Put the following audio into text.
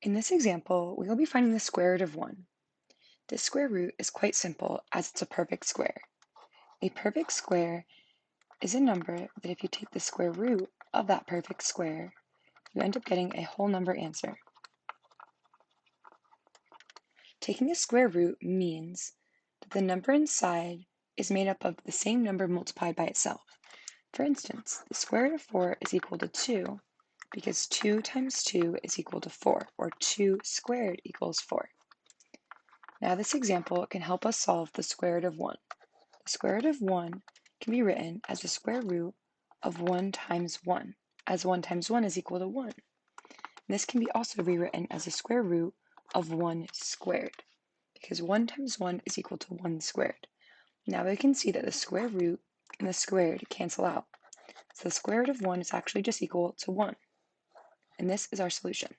In this example, we will be finding the square root of 1. This square root is quite simple as it's a perfect square. A perfect square is a number that if you take the square root of that perfect square, you end up getting a whole number answer. Taking a square root means that the number inside is made up of the same number multiplied by itself. For instance, the square root of 4 is equal to 2 because 2 times 2 is equal to 4, or 2 squared equals 4. Now this example can help us solve the square root of 1. The square root of 1 can be written as the square root of 1 times 1, as 1 times 1 is equal to 1. And this can be also rewritten as the square root of 1 squared, because 1 times 1 is equal to 1 squared. Now we can see that the square root and the squared cancel out. So the square root of 1 is actually just equal to 1. And this is our solution.